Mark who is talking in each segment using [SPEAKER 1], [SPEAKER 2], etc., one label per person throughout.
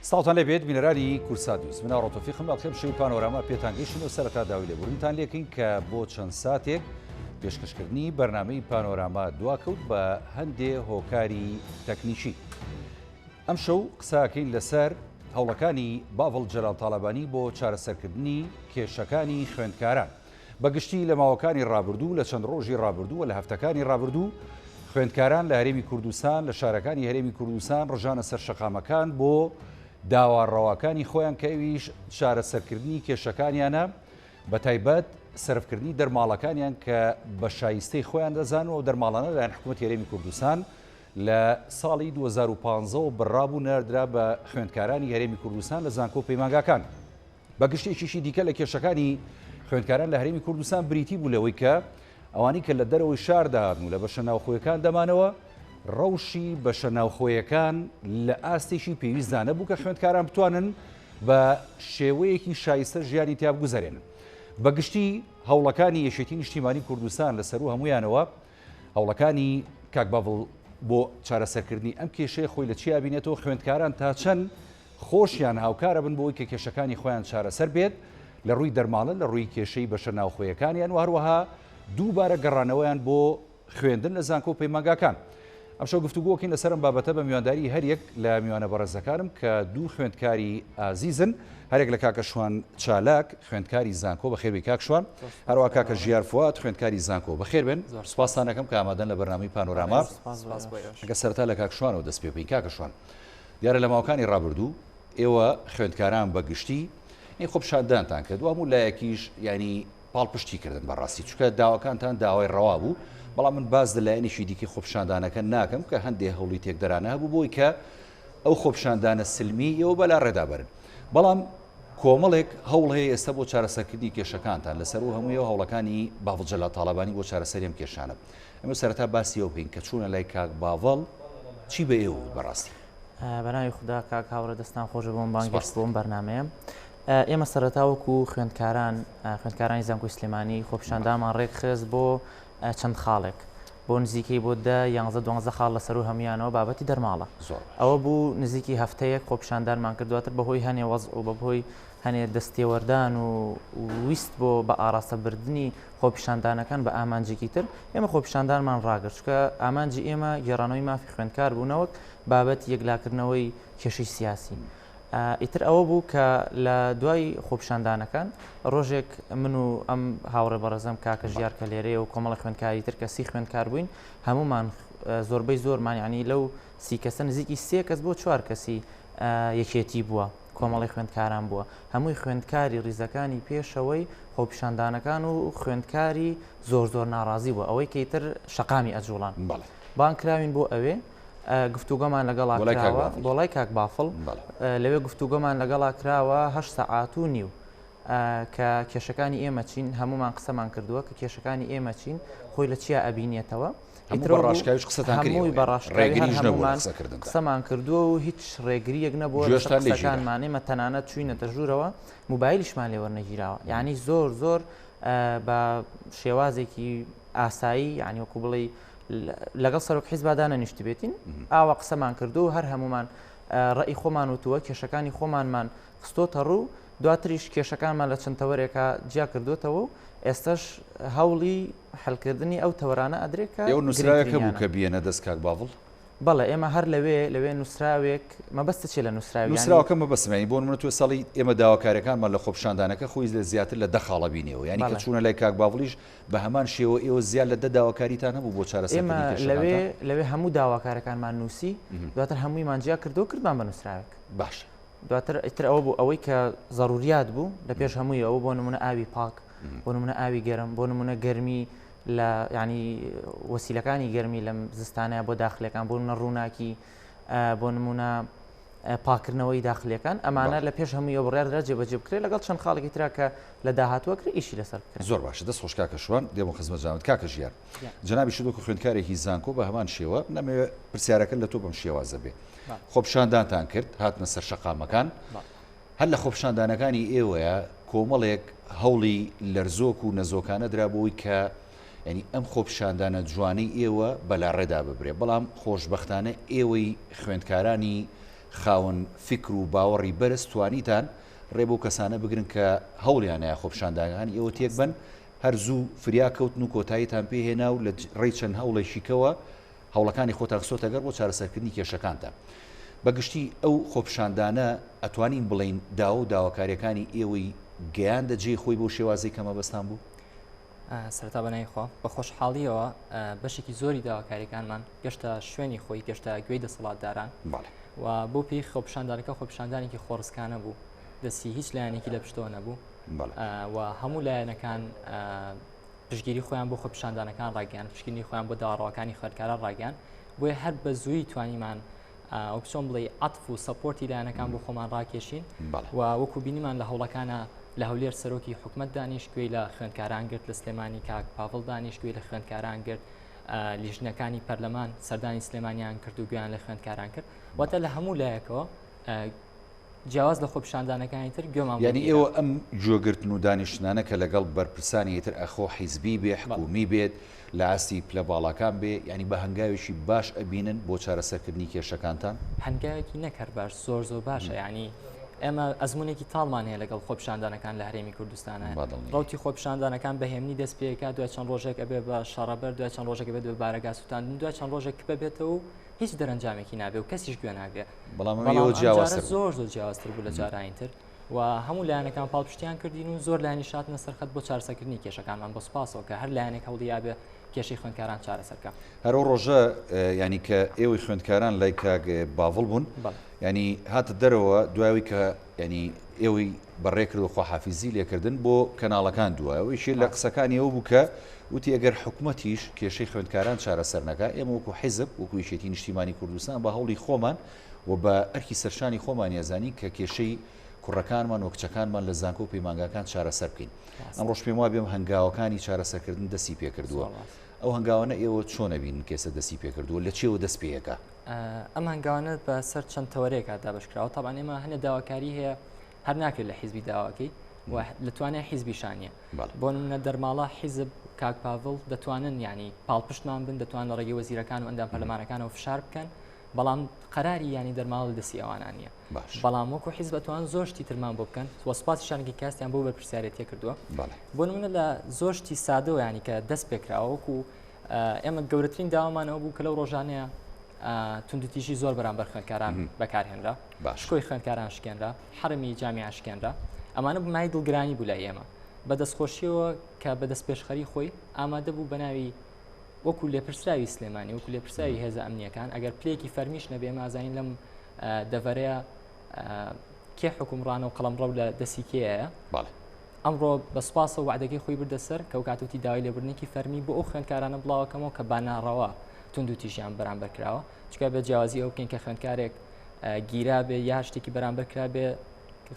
[SPEAKER 1] ساڵتان لەبێت بینەرانی کورسادویست منە ڕۆتۆفیقم ئەڵخێم شەوی پانۆراما پێتانگەیشتن و سەرەتا داوای لێبوورنتان لێکین کە بۆ چەند ساتێک پێشکەشکردنی بەرنامەی پانۆراما دواکەوت بە هەندێ هۆکاری تەکنیکی. ئەم شەو قساکەین لەسەر هەوڵەکانی باڤڵ جەلال تاڵەبانی بۆ چارەسەرکردنی کێشەکانی خوێندکاران بەگشتی لە ماوەکانی ڕابردوو لە چەند ڕۆژی ڕابردوو و لە هەفتەکانی ڕابردوو خوێندکاران لە هەرێمی کوردستان لە شارەکانی هەرێمی کوردستان ڕژانە سەر شەقامەکان بۆ داواڕەوەکانی خۆیان کە ئەویش چارەسەرکردنی کێشەکانیانە بە تایبەت سەرفکردنی دەرماڵەکانیان کە بە شایستەی خۆیان دەزان و دەرماڵانە لەلایەن حکوومەتی هەرێمی کوردستان لە ساڵی 2015 بڕابوو نەردرا بە خوێندکارانی هەرێمی کوردستان لە زانکۆ پەیمانگاکان. بەگشتێکیشی دیکە لە کێشەکانی خوێندکاران لە هەرێمی کوردستان بریتی بوو لەوەی کە ئەوانی کە لە دەرەوەی شاردا هاتن و لە بەشە ناوخۆیەکان دەمانەوە ڕەوشی بەشە ناوخۆیەکان لە ئاستێکی پێویستدانە بوو کە خوێندکاران بتوانن بە شێوەیەکی شایستە ژیانی تیا بگوزارێنن. بەگشتی هەوڵەکانی یەکێتی نیشتیمانی کوردستان لەسەر و هەمویانەوە هەوڵەکانی کاک باڤڵ بۆ چارەسەرکردنی ئەم کێشەیە خۆی لە چیا بینێتەوە خوێندکاران تا چەند خۆشیان هاوکارە بن بۆی کە کێشەکانی خۆیان چارەسەر بێت لە ڕووی دەرماڵە لە ڕووی کێشەی بەشە ناوخۆیەکانیان و هەروەها دووبارە گەڕانەوەیان بۆ خوێندن لە زانکۆ پەیمانگاکان. ئەم شەو گفتوگۆکەین لەسەرم بابەتە بە میوانداری هەریەک لە میوانە بەڕێزەکانم کە دوو خوێندکاری ئازیزن، هەرێک لە کاکە شوان چالاک خوێندکاری زانکۆ بەخێربێ کاک شوان، هەروەها کاکە ژیار فواد خوێندکاری زانکۆ بەخێر بێن. سوپاسان دەکەم کە ئامادەن لە بەرنامەی پانۆراما. ئەگە سەرەتا لە کاک شوانەوە دەست پێ بکەین. کاکە شوان، دیارە لە ماوەکانی ڕابردوو ئێوە خوێندکاران بەگشتی خۆپشاندانتان کرد و هەموو لایەکیش ینی پاڵپشتی کردن بەڕاستی، چونکە داواکانتان داوای ڕەوا بوو. بەڵام من باز لەلایەنیشی دیکەی خۆپشاندانەکە ناکەم کە هەندێک هەوڵی تێکدەرانە هەبوو بۆی کە ئەو خۆپشاندانە سلمی ئێوە بەلا ڕێدابرن. بەڵام کۆمەڵێک هەوڵ هەیە ئێستا بۆ چارەسەرکردنی کێشەکانتان لەسەر و هەموویەوە هەوڵەکانی باڤڵ جەلال تاڵەبانی بۆ چارەسەری ئەم کێشانە. ئەمە سەرەتا باسی ئەو بکەین کە چوونە لای کاک باڤڵ چی بە ئێوە بەڕاستی؟
[SPEAKER 2] بەناوی خوددا کاک هاوڕێ دەستان خۆش بۆم بانگەشت بۆم بەرنامەیە. ئێمە سەرەتا وەکو خوێندکارانی زانکۆی سلێمانی خۆپشاندامان ڕێکخست بۆ چەند خاڵێک، بۆ نزیکەی بۆ 11-12 خاڵ لەسەر و هەمویانەوە بابەتی دەرماڵە. ئەوە بوو نزیکی هەفتەیەک خۆپشاندانمان کردواتر بەهۆی هەنێ وەزع و بەهۆی هەنێ دەستێوەردان و ویست بۆ بە ئاراستە بردننی خۆپشاندانەکان بە ئامانجێکی تر ئێمە خۆپشاندانمان ڕاگرت، چکە ئامانجی ئێمە گێڕانەوەی مافی خوێندکار بوونەوەک بابەت یەکلاکردنەوەی کێشەی سیاسی. ئیتر ئەوە بوو کە لە دوای خۆپشاندانەکان ڕۆژێک من و ئەم هاوڕێ بەڕێزەم کاکە ژیار کە لێرەیە و کۆمەڵە خوێندکاری تر کە 30 خوێندکار بووین، هەمومان زۆربەی زۆرمان ینی لەو 30 کەسە نزیکی 3 کەس بۆ 4 کەسی یەکێتی بووە، کۆمەڵی خوێندکاران بووە، هەمووی خوێندکاری ڕیزەکانی پێشەوەی خۆپشاندانەکان و خوێندکاری زۆر ناڕازی بووە، ئەوەی کەیتر شەقامی ئەجوڵان بانکراوین بۆ ئەوێ گفتوگۆمان لەگەڵا کراوە بۆ لای کاک بافڵ. لەوێ گفتوگۆمان لەگەڵا کراوە 8 سەعات و نیو کە کێشەکانی ئێمە چین، هەمومان قسەمان کردووە کە کێشەکانی ئێمە چین، خۆی لە چیا ئەبینێتەوە. هەمووی بەڕاشکردن قسەمان کردووە و هیچ ڕێگریەک نەبووە قسەکانمان. ئێمە تەنانەت چوینەتە ژوورەوە موبایلیشمان لێ وەرنەگیراوە، یعنی زۆر بە شێوازێکی ئاسایی، یعنی وەکو بڵێ لەگەڵ سەرۆک حیزبا نەنیشت بێتین ئاوا قسەمان کردو و هەر هەمومان ڕێی خۆمان وتووە کێشەکانی خۆمانمان خستۆتە ڕوو، دواتریش کێشەکانمان لە چەند تەوەرێکە جیا کردوتەوە و ئێستش هەوڵی حەلکردنی ئەو تەوەرانە ئەدرێت کە
[SPEAKER 1] ئێوە نووسراوێکە بوو کە بیەنە دەست کاک باڤڵ؟
[SPEAKER 2] بەڵێ ئێمە هەر لەوێ نووسراوێک مەبەستە چێ لە
[SPEAKER 1] نووسراوەکە مەبەستمانی بۆ منە توێ ساڵی ئێمە داواکارەکانمان لە خۆپشاندانەکە خۆی لە زیاتر لە 10 خاڵە بینەوە، یعنی کە چوونە لای کاک باڤڵیش بە هەمان شێوە ئێوە زیاد لە داواکاریتان هەبوو بۆ چارەسەرکردنی کێشەکانتان؟
[SPEAKER 2] لەوێ هەموو داواکارەکانمان نووسی، دواتر هەموویمان جیا کردو کردمان بە نووسراوێک.
[SPEAKER 1] باش،
[SPEAKER 2] دواتر ئیتر ئەوە بوو ئەوەی کە ضروریات بوو لە پێش هەمووی ئەوە بۆ نمونە ئاوی پاک، بۆ نمونە ئاوی گەرم، بۆ نمونە گەرمی لە ینی وەسیلەکانی گەرمی لەم زستانەیە بۆ داخلەکان، بۆ نمونە ڕووناکی، بۆ نمونە پاکردنەوەی داخلەکان، ئەمانە لە پێش هەمووی بڕیاردرا جێبەجێ بکرێت لەگەڵ چەند خاڵێکی ترا کە لە داهاتووە کرد ئیشی لەسەر بکرێت.
[SPEAKER 1] زۆر باشە، دەست خۆش کاکە شوان دێمە خزمەت جامد. کاکە ژیار، جەنابی شدوکە خوێندکارێکی زانکۆ بە هەمان شێوە نەمەوێت پرسیارەکە لە تۆ بەم شێوازە بێ. خۆپشاندانتان کرد هاتنە سەر شەقامەکان، هەر لە خۆپشاندانەکانی ئێوەیە کۆمەڵێک هەوڵی لەرزۆک و نەزۆکانە درابەوەی کە ینی ئەم خۆپشاندانە جوانەی ئێوە بەلا ڕێدا ببرێ، بەڵام خۆشبەختانە ئێوەی خوێندکارانی خاون فکر و باوەڕی بەرز توانیتان ڕێبوو کەسانە بگرن کە هەوڵیانەیە خۆپشاندانەکان ئێوە تێک بن هەر زوو فریاکەوتن و کۆتاییتان پێهێنا و لە ڕێی چەند هەوڵێکیکەوە هەوڵەکانی خۆتان خسۆتەگەر بۆ چارەسەرکردنی کێشەکانتان بەگشتی ئەو خۆپشاندانە ئەتوانین بڵین داوا و داواکاریەکانی ئێوەی گەیان دەجێ خۆی بۆ شێوازی کەمە بەستان بوو
[SPEAKER 3] سەرتا بەنایخوا بە خۆشحاڵیەوە بەشێکی زۆری داواکاریەکانمان گەشتە شوێنی خۆی گەشتە گوێی دەسەڵاتداران و بۆ پێی خۆپشاندانەکە خۆپشاندانێکی خۆڕسکانە بوو دەستی هیچ لایەنێکی لە پشتەوە نەبوو و هەموو لایەنەکان پشتگیری خۆیان بۆ خۆپشاندانەکان ڕاگەیان پشتگیری خۆیان بۆ داڕاوەکانی خوێندکاران ڕاگەیان بۆیە هەر بە زووی توانیمان ئۆپسیۆن بڵێ عەتف و سەپۆرتی لایەنەکان بۆ خۆمان ڕاکێشین و وەکو بینیمان لە هەوڵەکانە لە هەولێر سەرۆکی حکومەت دانیشتگوێی لە خوێندکاران گرت لە سلێمانی کاک پاڤڵ دانیشتگوێی لە خوێندکاران گرت لیژنەکانی پەرلەمان سەردانی سلێمانیان کرد و گویان لە خوێندکاران کرد واتە لە هەموو لایەکەوە جیاواز لە خۆپشاندانەکانی تر گوێمان
[SPEAKER 1] یعنی ئێوە ئەم جۆگرتن و دانیشتانە کە لەگەڵ بەرپرسانی تر ئەخۆ حیزبی بێ حکومی بێت لە ئاستی پلە باڵاکان بێ ینی بە هەنگاوێکی باش ئەبینن بۆ چارەسەرکردنی کێشەکانتان
[SPEAKER 3] هەنگاوێکی نەکەر باش زۆر باشە ینی ئێمە ئەزمونێکی تاڵمان هەیە لەگەڵ خۆپشاندانەکان لە هەرێمی کوردستانە ڕوتی خۆپشاندانەکان بەهێمنی دەست پێکات دوای چەند ڕۆژێک ئەبێ بە شەڕەبەر دوای چەند ڕۆژێک بێت بە بارەگا سووتاندن دوای چەند ڕۆژێک ببێتەوە و هیچ دەرەنجامێکی نابێ و کەسیش گوێ ناگرێ
[SPEAKER 1] بەڵام
[SPEAKER 3] زۆر جیاوازتر بوو لە جارانی تر و هەموو لایەنەکان پاڵپشتیان کردین و زۆر لایەنی شاتنە سەرخەت بۆ چارەسەرکردنی کێشەکانمان بۆ سپاسەوە کە هەر لایەنێک هەوڵی بێ کێشەی خوێندکاران چارەسەرکە
[SPEAKER 1] هەرو ڕۆژە ینی کە ئێوەی خوێندکاران لای کاک باڤڵ بوون ینی هاتە دەرەوە دوایەوەی کە ینی ئێوەی بەڕێکرد و خواحافیزی لێکردن بۆ کەناڵەکان دوایەوەیشی لە قسەکانی ئەوە بوو کە وتی ئەگەر حکوومەتیش کێشەی خوێندکاران چارەسەر نەکە ئێمە وەکو حیزب وەکو یەکێتی نیشتیمانی کوردستان بە هەوڵی خۆمان و بە ئەرکی سەرشانی خۆمان یازانی کە کێشەی کوڕەکانمان و کچەکانمان لە زانکۆ و پەیمانگاکان چارەسەر بکەین ئەم ڕۆژ پێم وا بێم هەنگاوەکانی چارەسەرکردن دەستی پێکردووە ئەو هەنگاوانە ئێوە چۆن ئەبین کێسە دەستی پێکردووە لە چێوە دەست پێیەکە
[SPEAKER 3] ئەم هەنگاوانە بە سەر چەند تەوەرێکات دابشکراوە تاوان ئێمە هەنێ داواکاری هەیە هەر ناکرێت لە حیزبی داواکەی لەتوانێت حیزبیشانیە بۆ نمونە دەرماڵە حیزب کاک پاڤڵ دەتوانن ینی پاڵپشتمان بن دەتوان لە ڕێگەی وەزیرەکان و ئەندام پەرلەمانەکانەوە فشار بکەن بەڵام قەراری ینی دەرماڵ دەستی ئەوانانە بەڵام وەکو حیزبەتوان زۆر شتی ترمان بۆ بکەن وەسپاسیشانێکی کاستیان بۆ بەرپرسیارەتیە کردووە بۆ نمونە لە زۆر شتی سادەوە ینی کە دەست پێکراوە وەکو ئێمە گەورەترین داوامانەوە بوو کە لەو ڕۆژانەیە توندوتیژی زۆر بەرامبەر خوێندکاران بەکارهێنرا شکۆی خوێندکاران شکێنرا حرمی جامیع شکێنرا ئەمانە بمای دڵگرانی بوو لای ئێمە بە دەستخۆشیەوە کە بە دەست پێشخەری خۆی ئامادە بوو بە ناوی وەکو لێپرسراوی سلێمانی وەکو لێپرساوی هێزە ئەمنیەکان ئەگەر پلێکی فەرمیش نەبێ مازین لەم دەڤەرەیە کێ حکومڕانە و قەڵەمڕەو لە دەستی کێیە ئەمڕۆ بە سوپاسە و وعدەکەی خۆی بردەسەر کەوکاتوتی داوای لێبوردنێکی فەرمی بۆ ئەو خوێندکارانە بڵاوەکەمەوە کە باناڕەوە توندوتیژیان بەرامبەر کراوە چکە بە جیاوازی ئەو بکەین کە خوێندکارێک گیرا بێ یا شتێکی بەرامبەر کرا بێ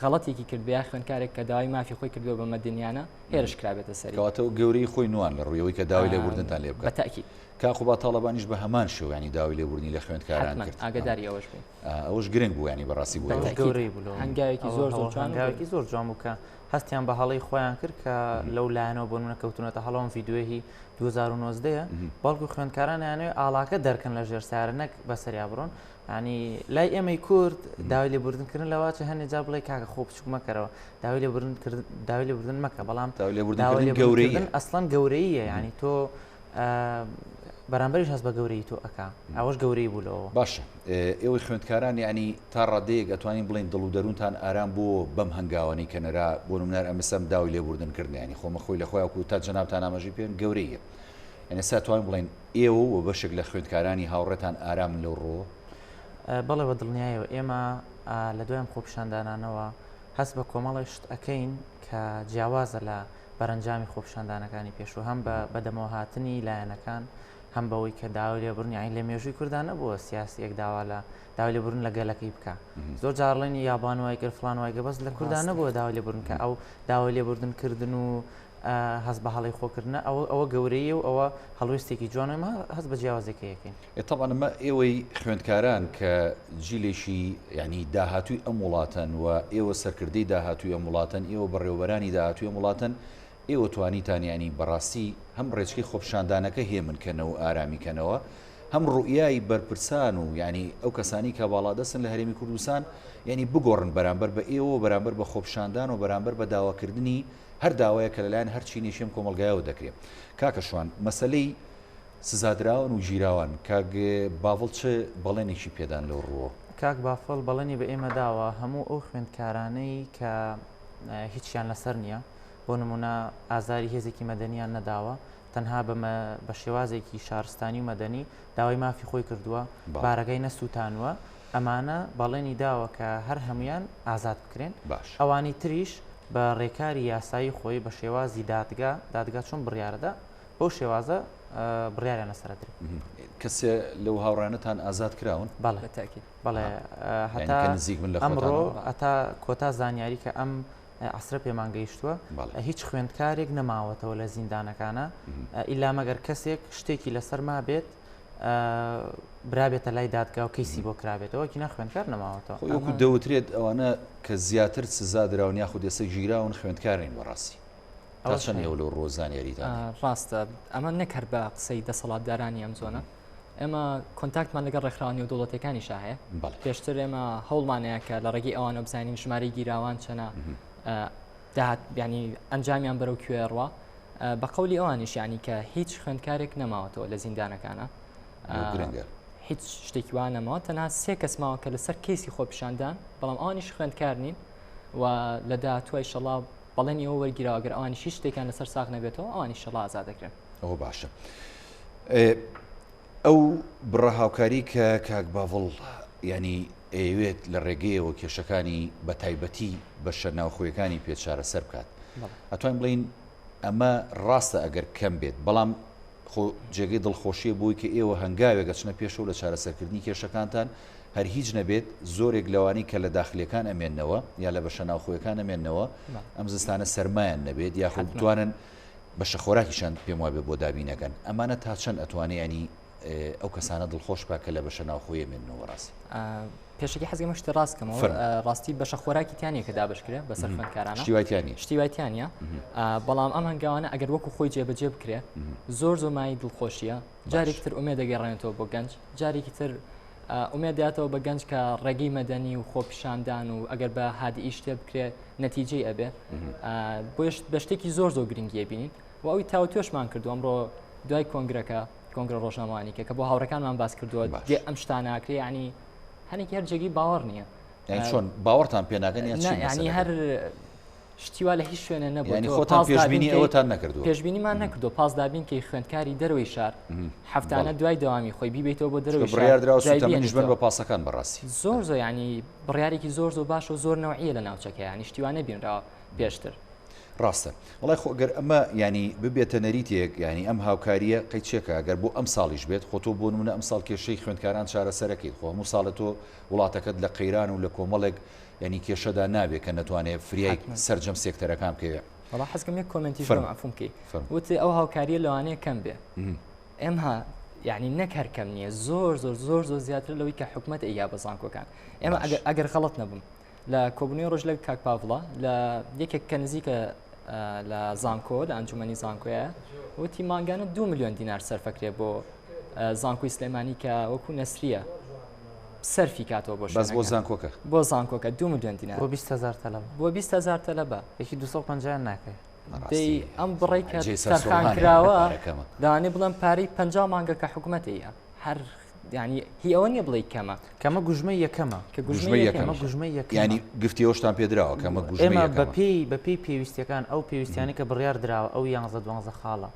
[SPEAKER 3] غەڵەتێکی کرد بە یا خوێندکارێک کە داوای مافی خۆی کردووە بە مەدنیانە هێرش کرابێتە سەری
[SPEAKER 1] کەواتە و گەورەی خۆی نوان لە ڕوویەوەی کە داوای لێبوردنتان لێ بکات
[SPEAKER 3] بەتاکید
[SPEAKER 1] کاخوبا تاڵەبانیش بە هەمان شێو ینی داوای لێبوردنی لە خوێندکاران کرد
[SPEAKER 3] ئاگداری ئەوەش بوو
[SPEAKER 1] ئەوەش گرنگ بوو ینی بەڕاستی بوو
[SPEAKER 2] گەورەی بوو
[SPEAKER 3] هەنگاوێکی زۆر
[SPEAKER 2] هەنگاوێکی زۆر جوان بوو کە هەستیان بە هەڵی خۆیان کرد کە لەو لایەنەوە بۆ نمونە کەوتونەتە هەڵەوەم ڤیددیۆهی 2019 بەڵکو خوێندکاران یانوێ ئاڵاکە دەرکەن لە ژێر سیارە نەک بەسەریا بڕۆن ینی لای ئێمەی کورد داوای لێبوردنکردن لەواچە هەندێ جا بڵێ کاکە خۆ بچووک مەکەرەوە داوای لێبوردن مەکە بەڵام
[SPEAKER 1] داوای گەورەی
[SPEAKER 2] ئەسڵەن گەورەیە ینی تۆ بەرامبەریش هەست بە گەورەی تۆ ئەکا ئەوەش گەورەی بوولەوە
[SPEAKER 1] باشە ئێوەی خوێندکاران ینی تا ڕادەیەک ئەتوانین بڵین دڵ و دەروونتان ئارام بۆ بەم هەنگاوانی کەنەرا بۆ نمونار ئەمەسەم داوای لێبوردنکردن ینی خۆمە خۆی لە خۆیاکو تا جەنابتان ئاماژەی پێن گەورەیە ئەنە ساتوانین بڵین ئێوە و بەشێک لە خوێندکارانی هاوڕێتان ئارام لەو ڕۆ
[SPEAKER 2] بەڵێ بە دڵنیایەوە ئێمە لە دوایم خۆپشاندانانەوە هەست بە کۆمەڵی شت ئەەکەین کە جیاوازە لە بەرەنجامی خۆپشاندانەکانی پێشوو هەم بە دەمەوە هاتنی لایەنەکان هەم بەوەی کە داوای لێبوردنی عین لە مێژووی کوردان نەبووە سیاسیەک داوا لە داوای لێبوردن لە گەلەکەی بکە زۆر جارڵێنی یابان وای کرد فڵان وای بەس لە کوردان نەبووە داوای لێبوردن کە ئەو داوای لێبوردنکردن و هەست بە هەڵی خۆکردنە ئەوە گەورەیە و ئەوە هەڵوێستێکی جوانەمە هەست بە جیاوازەکەیەکەین
[SPEAKER 1] طبعا ئەمە ئێوەی خوێندکاران کە جیلێکی ینی داهاتووی ئەم وڵاتەن و ئێوە سەرکردەی داهاتووی ئەم وڵاتەن ئێوە بەڕێوەبەرانی داهاتووی ئەم وڵاتەن ئێوە توانیتان ینی بەڕاستی هەم ڕێچکی خۆپشاندانەکە هێمنکەنەوە و ئارامیکەنەوە هەم ڕوئیایی بەرپرسان و ینی ئەو کەسانی کە باڵادەستن لە هەرێمی کوردستان ینی بگۆڕن بەرامبەر بە ئێوە بەرامبەر بە خۆپشاندان و بەرامبەر بە داواکردنی هەر داوایە کە لەلایەن هەر چینیشم کۆمەلگایەوە دەکرێت کاکە شوان مەسلەی سزادراون و ژیراوان کاک باڤڵ چه بەڵێنێکی پێدان لەو ڕووە
[SPEAKER 2] کاک بافڵ بەڵێنی بە ئێمە داوە هەموو ئەو خوێندکارانەی کە هیچیان لەسەر نییە بۆ نمونە ئازاری هێزێکی مەدەنیان نەداوە تەنها بە شێوازێکی شارستانی و مەدەنی داوای مافی خۆی کردووە بارەکەی نەسووتانوە ئەمانە بەڵێنی داوە کە هەر هەمویان ئازاد بکرێن ئەوانی تریش بە ڕێکاری یاسایی خۆی بە شێوازی دادگا چۆن بڕیارەدا بەو شێوازە بڕیاریان لەسەرەدرێت
[SPEAKER 1] کەسێ لەو هاوڕانەتان ئازاد کراون
[SPEAKER 2] بەڵێ هەتا ئەمڕۆ ئەتا کۆتا زانیاری کە ئەم عسرە پێمان گەیشتووە هیچ خوێندکارێک نەماوەتەوە لە زیندانەکانە ئیلا مەگەر کەسێک شتێکی لەسەر ما بێت برابێتە لای دادگا و کەیسی بۆ کرابێتەوە کی نەخوێندکار نەماوەتەوە
[SPEAKER 1] وەکو دەوترێت ئەوانە کە زیاتر سزا دراون یاخود ئێستا ژیراون خوێندکارین بەڕاستی چەند ئێوە لەو ڕۆزانیاریتان
[SPEAKER 3] ڕاستە ئەمە نەکرد بە قسەی دەسەڵاتدارانی ئەم زۆنە ئێمە کۆنتاکتمان لەگەڵ ڕێکخراوانی و دەوڵەتەکانیش هەیە پێشتر ئێمە هەوڵمانەیە کە لە ڕێگەی ئەوانە بزانین ژمارەی گیراوان چەنە ینی ئەنجامیان بەرەو کوێڕوە بە قەولی ئەوانیش ینی کە هیچ خوێندکارێک نەماوەتەوە لە زیندانەکانە هیچ شتێکی وان نەماوە تەنها 3 کەس ماوە کە لەسەر کەیسی خۆپیشاندان بەڵام ئەوانیش خوێندکار نین و لە داهاتووە ئینشەڵا بەڵێنی ئەوە وەرگیراوە ئەگەر ئەوانیش هیچ شتێکیان لەسەر ساغ نەبێتەوە ئەوانی ئینشەڵا ئازاد دەکرێن
[SPEAKER 1] ئەوە باشە ئەو بڕە هاوکاری کە کاک باڤڵ ینی ئەوێت لە ڕێگەیەوە کێشەکانی بە تایبەتی بەشە ناوخۆیەکانی پێ چارەسەر بکات ئەتوانین بڵین ئەمە ڕاستە ئەگەر کەم بێت بەڵام جێگەی دڵخۆشیە بووی کە ئێوە هەنگاوێک گەچنە پێشەوە لە چارەسەرکردنی کێشەکانتان هەر هیچ نەبێت زۆرێک لەوانی کە لە داخلیەکان ئەمێننەوە یا لە بەشە ناوخۆیەکان ئەمێننەوە ئەم زستانە سەرمایان نەبێت یاخود بتوانن بەشە خۆراکیشان پێم وابێ بۆ دابینەکەن ئەمانە تا چەند ئەتوانێت ینی ئەو کەسانە دڵخۆش بە کە لە بەشە ناوخۆیە مێننەوە ڕاستی
[SPEAKER 3] پێشکی حەزگەمە شتە ڕاستکەمەوە ڕاستی بەشە خۆراکی تیانە کە دابشکرێ بەسەر خوێندکارانە شتیوایتیانە بەڵام ئەم هەنگاوانە ئەگەر وەکو خۆی جێبەجێ بکرێ زۆر زۆمایی دڵخۆشیە جارێکی تر ئومێ دەگەڕێنێتەوە بۆ گەنج جارێکی تر ئومێداتەوە بە گەنج کە ڕێگەی مەدەنی و خۆپیشاندان و ئەگەر بە هادی شتێ بکرێت نەتیجەی ئەبێ بە شتێکی زۆر گرنگیە بینین و ئەوی تاوتێشمان کردو ئەمڕۆ دوای کۆنگرەکە کۆنگرە ڕۆژنامەوانیکە کە بۆ هاوڕەکانمان باس کردووە دێ ئەم شتاناکرێ ینی هەنێکی هەر جێگی باوەڕ نییە
[SPEAKER 1] چۆن باوەڕتان پێناگەن
[SPEAKER 3] ینی هەر شتیوا لە هیچ شوێنە نەبوو
[SPEAKER 1] ینی خۆتان پێشبینی ئەوەتان نەکردو
[SPEAKER 3] پێشبینیمان نەکردو پاس دابین کە خوێندکاری دەرەوەی شار هەفتانە دوای دەوامی خۆی بیبێتەوە بۆ دەرەوەی
[SPEAKER 1] بڕیاردراوە بە پاسەکان بەڕاستی
[SPEAKER 3] زۆر ینی بڕیارێکی زۆر باش و زۆر نەوعیە لە ناوچەکە ینی شتیوانە بینراوە پێشتر
[SPEAKER 1] ڕاستە وڵای خۆگەر ئەمە ینی ببێتە نەریتێک ینی ئەم هاوکاریە قەیچێکە ئەگەر بۆ ئەم ساڵیش بێت خۆتۆ بۆ نمونە ئەم ساڵ کێشەی خوێندکاران چارەسەرەکەیت خۆ هەموو ساڵە تۆ وڵاتەکەت لە قەیران و لە کۆمەڵێک ینی کێشەدا نابێت کە نەتوانێت فریای سەرجەم سێکتەرەکان بکەوێت
[SPEAKER 3] وڵا حەزکەم یەک کۆمنتی فۆمکەی وتی ئەو هاوکاریە لەوانەیە کەم بێ ئەمها یعنی نەک هەر کەم نییە زۆر زیاتر لەوەی کە حکومەت ئەیا بە زانکۆکان ئێمە ئەگەر غەڵەت نەبووم لە کۆبوونەوەی ڕۆژ لە کاک پاڤڵە لە یەکێک کە نزیکە لە زانکۆ لە ئەنجومەنی زانکۆیە وتی ماگانە 2 میلیۆن دینار سەرفەکرێ بۆ زانکۆی سلێمانی کە وەکو نەسریە سەرفی کاتەوە
[SPEAKER 1] بۆ زانکۆکە
[SPEAKER 3] بۆ زانکۆکە 2 میلیۆن دینار
[SPEAKER 2] بۆ 20,000 تەلەب
[SPEAKER 3] بۆ 20,000 تەلەبە
[SPEAKER 2] یەکی 250 ناکەی
[SPEAKER 3] دەی ئەم بڕێ کە سەرخانکراوە داوانێ بڵێم پارەی 50 مانگە کە حکوومەتەیە هەر ینی هی ئەوە نیە بڵێ
[SPEAKER 2] کەمە گوژمەی یەکەمە
[SPEAKER 3] کە
[SPEAKER 2] گوژمەی
[SPEAKER 1] ینی گفتیەوەشتان پێدراوە کەمە گوژمە
[SPEAKER 2] بەپی پێویستیەکان ئەو پێویستیانی کە بڕیار دراوە ئەو 11 خاڵە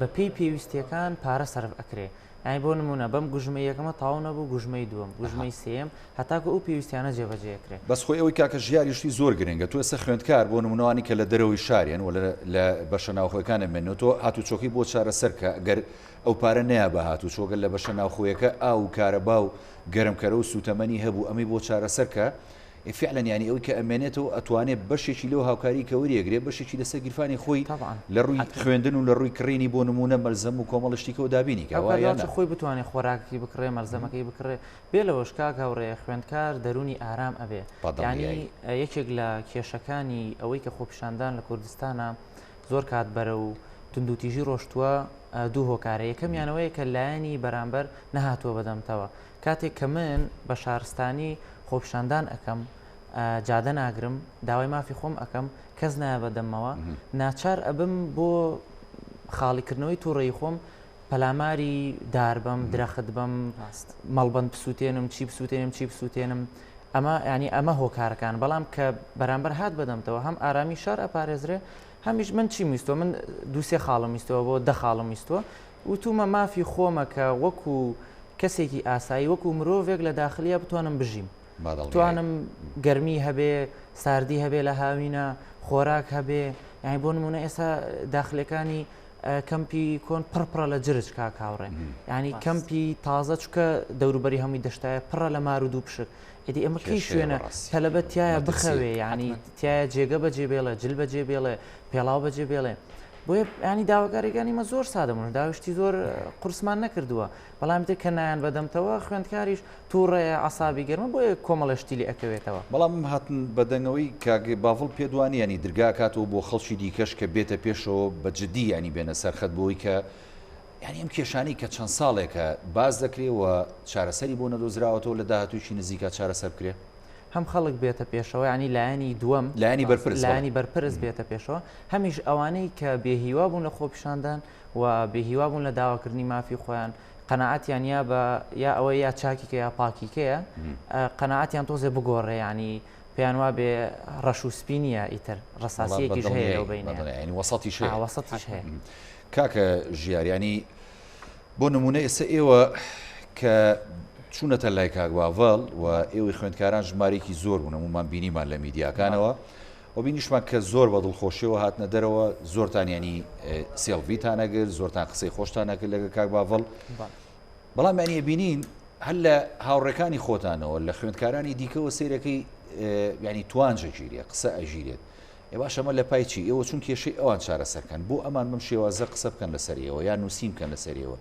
[SPEAKER 2] بەپی پێویستیەکان پارە سەرف ئەکرێ یانی بۆ نمونە بەم گوژمە یەکەمە تاو نەبوو گوژمەی دووەم گوژمەی سێم هەتاکە ئەو پێویستیانە جێبەجێکرێت
[SPEAKER 1] بەس خۆی ئەوەی کاکە ژیاریشتی زۆر گرنگە تۆ ئێستا خوێندکار بۆ نمونەوانی کە لە دەرەوەی شاریان و لە بەشە ناوخۆیەکانە مێنەوە تۆ هاتوچۆکی بۆ چارەسەرکە گەر ئەو پارە نەیە بە هاتوچۆگەل لە بەشە ناوخۆیەکە ئاو کارەبا و گەرمکەرە و سوتەمەنی هەبوو ئەمەی بۆ چارەسەرکە فعلا ینی ئەوەی کە ئەمێنێتەوە ئەتوانێت بەشێکی لەو هاوکاری کە وەریەگرێت بەشێکی لەسەر گیرفانی خۆی لە ڕووی خوێندن و لە ڕووی کڕینی بۆ نمونە مەلزەم و کۆمەڵشتیکەوە دابینی کە
[SPEAKER 2] خۆی بتوانێت خۆراکی بکڕێ مەلزەمەکەی بکڕێ بێ لەوەش کاک هاوڕێ خوێندکار دەرونی ئارام ئەبێ ینی یەکێک لە کێشەکانی ئەوەی کە خۆپیشاندان لە کوردستانە زۆر کات بەرە و تندوتیژی ڕۆشتووە دوو هۆکارە یەکەمیانەوەی کە لایەنی بەرامبەر نەهاتووە بەدەمتەوە کاتێک کە من بە شارستانی خۆپیشاندان ئەەکەم جادە ناگرم داوای مافی خۆم ئەەکەم کەس نایە بەدەمەوە ناچار ئەبم بۆ خاڵیکردنەوەی تووڕێی خۆم پەلاماری دار بم درەخت بم مەڵبند بسووتێنم چی بسووتێنم چی بسووتێنم ئەمە ینی ئەمە هۆکارەکان بەڵام کە بەرامبەر هات بەدەمتەوە هەم ئارامی شار ئەپارێزرێ هەمیش من چی میستۆ من دووسێ خاڵم میستەوە بۆ دە خاڵم میستوە وتومە مافی خۆمە کە وەکو کەسێکی ئاسایی وەکو مرۆڤێک لە داخلیە بتوانم بژیم توانم گەرمی هەبێ ساردی هەبێ لە هاوینە خۆراک هەبێ یعنی بۆ نمونە ئێستا داخلەکانی کەمپی کۆن پڕپڕە لە جرج کاک هاوڕێ ینی کەمپی تازە چکە دەوروبەری هەمووی دەشتایە پڕە لە مار و دوو پشک ئیدی ئەمە کەی شوێنە تەلەبەت تایە بخەوێ ینی تایە جێگە بەجێ بێڵێ جل بەجێ بێڵێ پێڵاو بەجێ بێڵێ بۆیە ینی داواکاریەکانی مە زۆر سادەمون داویشتی زۆر قورسمان نەکردووە بەڵام دێک کە نایان بەدەمتەوە خوێندکاریش تووڕێ عسابی گەرمە بۆیە کۆمەڵە شتیلی ئەکەوێتەوە
[SPEAKER 1] بەڵام هاتن بەدەنگەوەی کاگێ باڤڵ پێدوانی ینی درگا کاتەوە بۆ خەڵکی دیکەش کە بێتە پێشەوە بە جددی ینی بێنە سەرخەت بۆی کە ینی ئەم کێشانی کە چەند ساڵێکە باز دەکرێەوە چارەسەری بۆ نەدۆزراوەتەوە لە داهاتووشی نزیکە چارەسەر بکرێ
[SPEAKER 2] هەم خەڵک بێتە پێشەوە ینی لایەنی دووەم لایەنی بەرپرس بێتە پێشەوە هەمیش ئەوانەی کە بێهیوا بوون لە خۆپیشاندان و بێهیوا بوون لە داواکردنی مافی خۆیان قەنەعەتیان یا بە یا ئەوە یا چاکیکە یا پاکیکەیە قەنەعەتیان تۆزێ بگۆڕێ ینی پێیان وا بێ ڕەش و سپینیە ئیتر ڕساسیەکیش هەیە لەو بینی
[SPEAKER 1] وەسەتیش
[SPEAKER 2] هەیە
[SPEAKER 1] کاکە ژیاریانی بۆ نمونە ئێستا ئێوە کە چوونەتە لای کاکباڤڵ و ئێوەی خوێندکاران ژمارێکی زۆر بوون هەمومان بینیمان لە میدیاکانەوە و بینیشمان کە زۆر بە دڵخۆشیەوە هاتنە دەرەوە زۆرتانیانی سێڵڤیتانەگر زۆرتان قسەی خۆشتان نەکرد لەگەڵ کاکباڤڵ بەڵام یانیە بینین هەر لە هاوڕێکانی خۆتانەوە لە خوێندکارانی دیکەوە سیرەکەی ینی توانجە ژیرێ قسە ئەژیرێت ێ باش ئەمە لە پایچی ئێوە چون کێشەی ئەوان چارەسەرکەن بۆ ئەمان بم شێوازە قسە بکەن لەسەریەوە یان نووسیم بکەن لەسەریەوە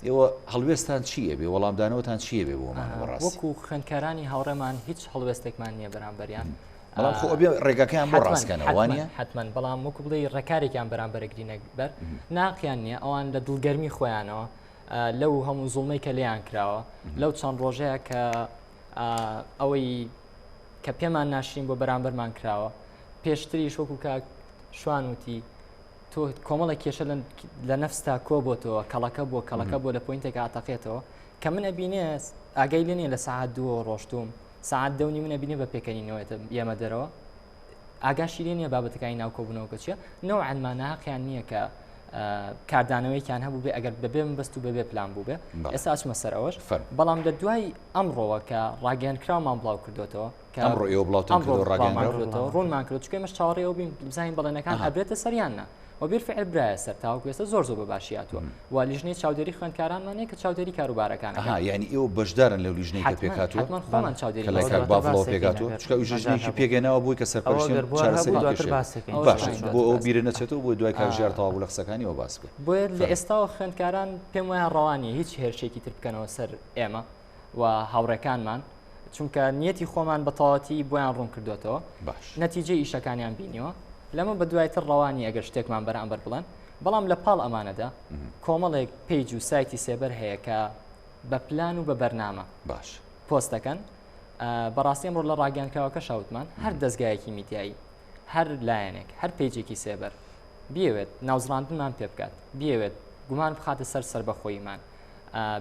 [SPEAKER 1] ئێوە هەڵوێستان چییە بێ وەڵامدانەوەتان چییە بێ بۆمانەوە ڕاست
[SPEAKER 3] وەکو خوێندکارانی هاوڕێمان هیچ هەڵوێستێکمان نییە بەرامبەریان
[SPEAKER 1] بەڵام خۆ بێ ڕێگەکەیان بۆ ڕاستکەنەوەوانە
[SPEAKER 3] حتمما بەڵام وەکو بڵێ ڕێکارێکیان بەرامبەرەگرینە بەر ناقیان نییە ئەوان لە دڵگەرمی خۆیانەوە لەو هەموو زوڵمەی کە لێیان کراوە لەو چەند ڕۆژەیە کە ئەوەی کە پێمان ناشرین بۆ بەرامبەرمان کراوە پێشتریش وەکو کاک شوان وتی تۆ کۆمەڵە کێشە لە نەفستا کۆ بۆتەوە کەڵەکە بۆ لە پوینتێک ئاتەقێتەوە کە من ئەبینێ ئاگای لێنێ لە ساعت دووە ڕۆشتوم ساعت دەونی من ئەبینێ بە پێکەنینەوەێتە ئێمە دەرەوە ئاگاشی لێنیە بابەتەکانی ناوکۆبوونەوە چیە نەوە عەنمانەقیان نییە کە کاردانەوەیکیان هەبوو بێ ئەگەر بەبێ من بەست و بەبێ پلان بوو بێ ئێستا ئەچمە سەر ئەوەش بەڵام لە دوای ئەمڕۆوە کە ڕاگەیانکراومان بڵاو کردوێتەوە
[SPEAKER 1] ئەمڕۆ ئێوە بڵاوتەوە
[SPEAKER 3] ڕوونمان کرد چکە مەش چاوەڕێەوە بین بزانین بەڵێنەکان هەبرێتە سەریاننا و بیرفعل برایە سەر تاوەکو ئێستا زۆر بە باشیاتوە و لیژنەی چاودێری خوێندکارانمانەیە کە چاودێری کاروبارەکان
[SPEAKER 1] یعنی ئێوە بەشدارن لەو لیژنەی کە پێکاتوە
[SPEAKER 3] خۆمان چاودێری
[SPEAKER 1] باڵەوە پێگاتوە چکە ژنێکی پێگەنەوە بووی کە سەرپەرشتی باش بۆ ئەو بیرە نەچێتەوە بۆ دوای کاژار تەواو بوو لە قسەکانیەوە باس بکە
[SPEAKER 3] بۆیە لە ئێستاوە خوێندکاران پێم وایە ڕەوانیە هیچ هێرشێکی تر بکەنەوە سەر ئێمە و هاوڕێکانمان چونکە نیەتی خۆمان بە تەواوەتی بۆیان ڕوون کردوێتەوە نەتیجەی ئیشەکانیان بینیوە لەمە بە دوایتر ڕەوانی ئەگەر شتێکمان بەرامبەر بڵێن بەڵام لە پاڵ ئەمانەدا کۆمەڵێک پیج و سایتی سێبەر هەیە کە بە پلان و بە بەرنامە
[SPEAKER 1] باش
[SPEAKER 3] پۆستەکەن بەڕاستی ئەمڕۆ لە ڕاگەیانکراوەکە شاوتمان هەر دەستگایەکی میدیایی هەر لایەنێک هەر پیجێکی سێبەر بیەوێت ناوزڕاندنمان پێ بکات بیەوێت گومان بخاتە سەر بەخۆیمان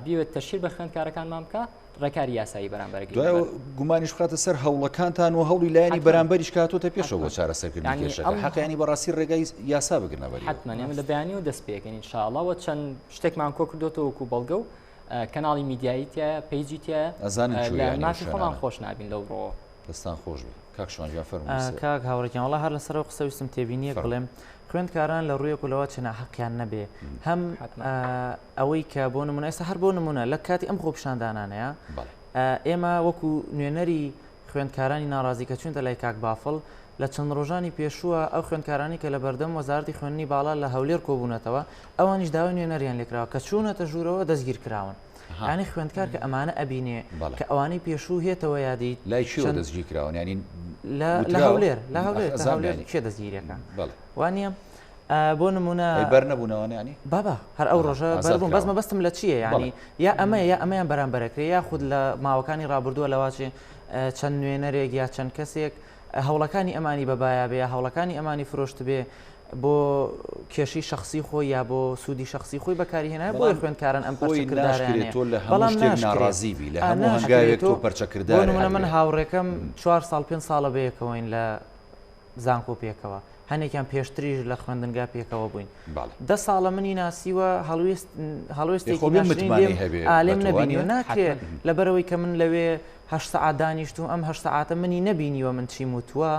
[SPEAKER 3] بیوێت تەشیر بە خوێندکارەکانمان بکە ڕێکاری یاسایی بەرامبەرگری
[SPEAKER 1] دوای گومانیش بخاتە سەر هەوڵەکانتان و هەوڵی لایەنی بەرامبەریش کاتۆتە پێشەوە بۆ چارەسەرکردنی کێشەکە حەقیانی بەڕاستی ڕێگای یاسا بگرنەوە
[SPEAKER 3] حتمما ئێمە لە بەیانی و دەست پێکەین ئینشاءڵڵەوە چەند شتێکمان کۆ کردوتەوە وەکو بەڵگە و کەناڵی میدیایی تایە پیجی تایە
[SPEAKER 1] ئەزانن
[SPEAKER 3] مافی خۆمان خۆش نابین لەو ڕۆ
[SPEAKER 1] دەستان خۆش بێ کاک شوانجیان فەرمووی
[SPEAKER 2] کاک هاوڕێکیان وەڵا هەر لەسەرەوە قسە ویستم تێبینیەک بڵێم خوێندکاران لە ڕوویەک لەوە چنە حەقیان نەبێ هەم ئەوەی کە بۆ نمونە ئێستا هەر بۆ نمونە لە کاتی ئەم خۆپیشاندانانەیە ئێمە وەکو نوێنەری خوێندکارانی ناڕازی کە چونتە لای کاک بافڵ لە چەند ڕۆژانی پێشووە ئەو خوێندکارانی کە لە بەردەم وەزارەتی خوێندنی باڵا لە هەولێر کۆبوونەتەوە ئەوانیش داوای نوێنەریان لێکراوە کە چوونەتە ژوورەوە دەستگیر کراون ینی خوێندکار کە ئەمانە ئەبینێ کە ئەوانەی پێشوو هێتەوە یادی
[SPEAKER 1] لای چیوە دەستگیر کراون ینی
[SPEAKER 2] لە هەولێر کێ دەستگیریەکە وانە بۆ نمونە
[SPEAKER 1] بەر نەبوونەوە ینی
[SPEAKER 2] بابا هەر ئەو ڕۆژە بەربوون بەس مەبەستم لە چییە ینی یا ئەمە یا ئەمەیان بەرامبەرەکرێ یا خود لە ماوەکانی ڕابردووە لەواچێ چەند نوێنەرێک یا چەند کەسێک هەوڵەکانی ئەمانی بەبایە بێ هەوڵەکانی ئەمانی فرۆشت بێ بۆ کێشی شخصی خۆی یا بۆ سوودی شخصی خۆی بەکارهێنای بۆی خوێندکاران ئەم پەرچەکردارانێ
[SPEAKER 1] بەڵام ناڕازیبی لە هەموو هەنگاوێک تۆ پەرچەکردار
[SPEAKER 2] من هاوڕێکەم 4 ساڵ 5 ساڵە بەیەکەوەین لە زانکۆ پێکەوە هەنێکیان پێشتریش لە خوێندنگا پێکەوە بووین 10 ساڵە منی ناسیوە هەڵوێستێکی ئالێم نبینیوە ناکرێت لەبەرەوەی کە من لەوێ 8 سەعات دانیشتوم ئەم 8 سەعاتە منی نبینیوە من چیم وتووە